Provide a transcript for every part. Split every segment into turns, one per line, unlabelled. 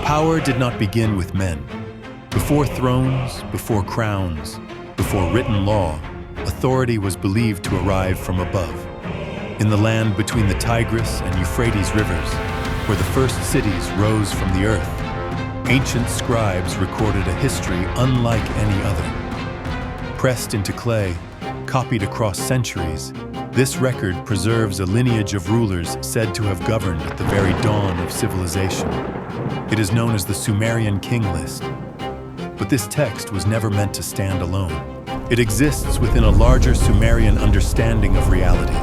Power did not begin with men. Before thrones, before crowns, before written law, authority was believed to arrive from above. In the land between the Tigris and Euphrates rivers, where the first cities rose from the earth, ancient scribes recorded a history unlike any other. Pressed into clay, copied across centuries, this record preserves a lineage of rulers said to have governed at the very dawn of civilization. It is known as the Sumerian King List. But this text was never meant to stand alone. It exists within a larger Sumerian understanding of reality,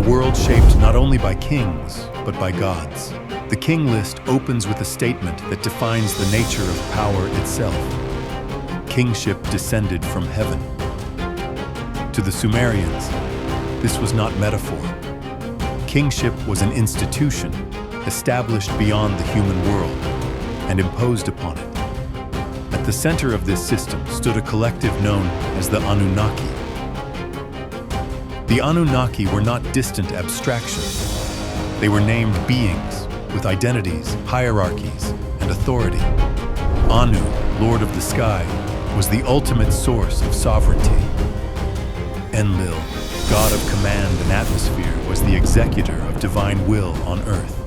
a world shaped not only by kings, but by gods. The King List opens with a statement that defines the nature of power itself. Kingship descended from heaven. To the Sumerians, this was not metaphor. Kingship was an institution established beyond the human world and imposed upon it. At the center of this system stood a collective known as the Anunnaki. The Anunnaki were not distant abstractions. They were named beings with identities, hierarchies, and authority. Anu, Lord of the Sky, was the ultimate source of sovereignty. Enlil, God of command and atmosphere, was the executor of divine will on earth.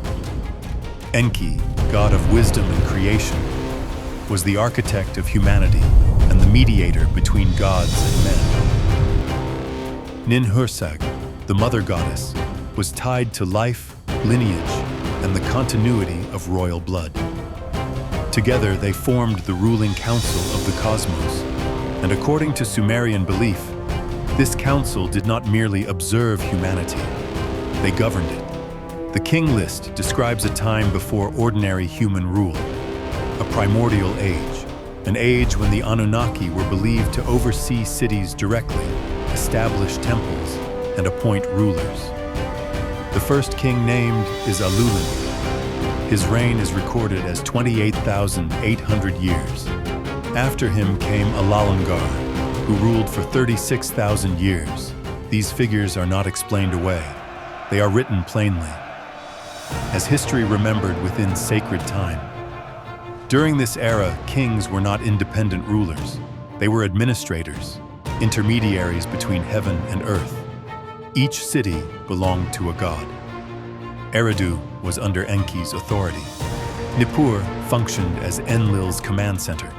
Enki, God of wisdom and creation, was the architect of humanity and the mediator between gods and men. Ninhursag, the mother goddess, was tied to life, lineage, and the continuity of royal blood. Together, they formed the ruling council of the cosmos, and according to Sumerian belief, this council did not merely observe humanity, they governed it. The King List describes a time before ordinary human rule, a primordial age, an age when the Anunnaki were believed to oversee cities directly, establish temples, and appoint rulers. The first king named is Alulim. His reign is recorded as 28,800 years. After him came Alalngar, who ruled for 36,000 years. These figures are not explained away. They are written plainly, as history remembered within sacred time. During this era, kings were not independent rulers. They were administrators, intermediaries between heaven and earth. Each city belonged to a god. Eridu was under Enki's authority. Nippur functioned as Enlil's command center.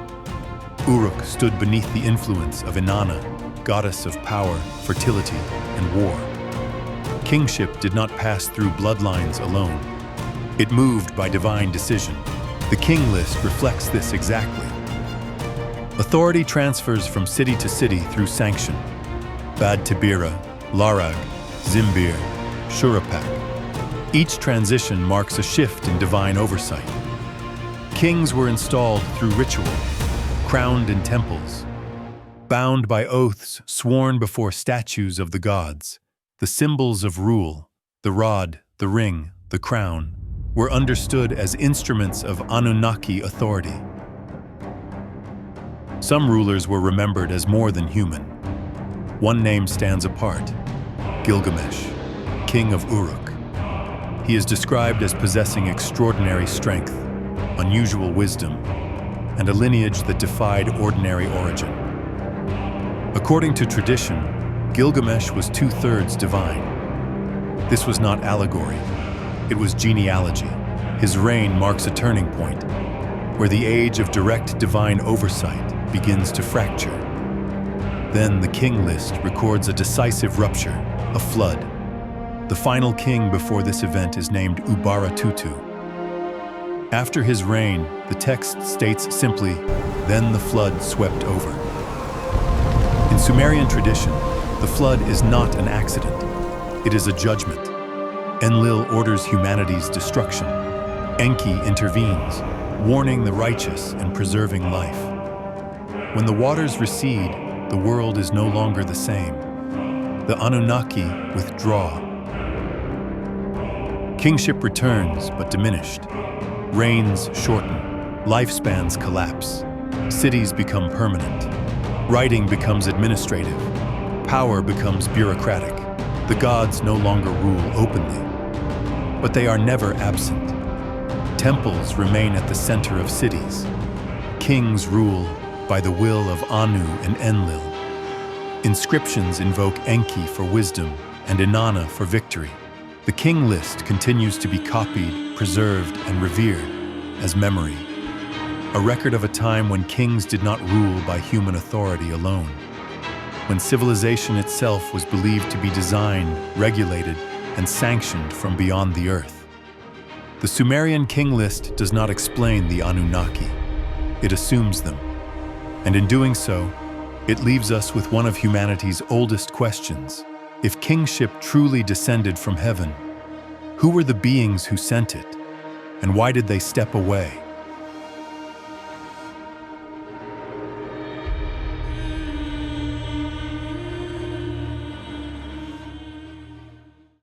Uruk stood beneath the influence of Inanna, goddess of power, fertility, and war. Kingship did not pass through bloodlines alone. It moved by divine decision. The King List reflects this exactly. Authority transfers from city to city through sanction. Bad Tibira, Larag, Zimbir, Shurappak. Each transition marks a shift in divine oversight. Kings were installed through ritual, crowned in temples, bound by oaths sworn before statues of the gods. The symbols of rule, the rod, the ring, the crown, were understood as instruments of Anunnaki authority. Some rulers were remembered as more than human. One name stands apart: Gilgamesh, king of Uruk. He is described as possessing extraordinary strength, unusual wisdom, and a lineage that defied ordinary origin. According to tradition, Gilgamesh was 2/3 divine. This was not allegory, it was genealogy. His reign marks a turning point, where the age of direct divine oversight begins to fracture. Then the King List records a decisive rupture, a flood. The final king before this event is named Ubaratutu. After his reign, the text states simply, "Then the flood swept over." In Sumerian tradition, the flood is not an accident. It is a judgment. Enlil orders humanity's destruction. Enki intervenes, warning the righteous and preserving life. When the waters recede, the world is no longer the same. The Anunnaki withdraw. Kingship returns, but diminished. Reigns shorten, lifespans collapse, cities become permanent, writing becomes administrative, power becomes bureaucratic. The gods no longer rule openly, but they are never absent. Temples remain at the center of cities. Kings rule by the will of Anu and Enlil. Inscriptions invoke Enki for wisdom and Inanna for victory. The King List continues to be copied, preserved, and revered as memory, a record of a time when kings did not rule by human authority alone, when civilization itself was believed to be designed, regulated, and sanctioned from beyond the earth. The Sumerian King List does not explain the Anunnaki. It assumes them. And in doing so, it leaves us with one of humanity's oldest questions. If kingship truly descended from heaven, who were the beings who sent it? And why did they step away?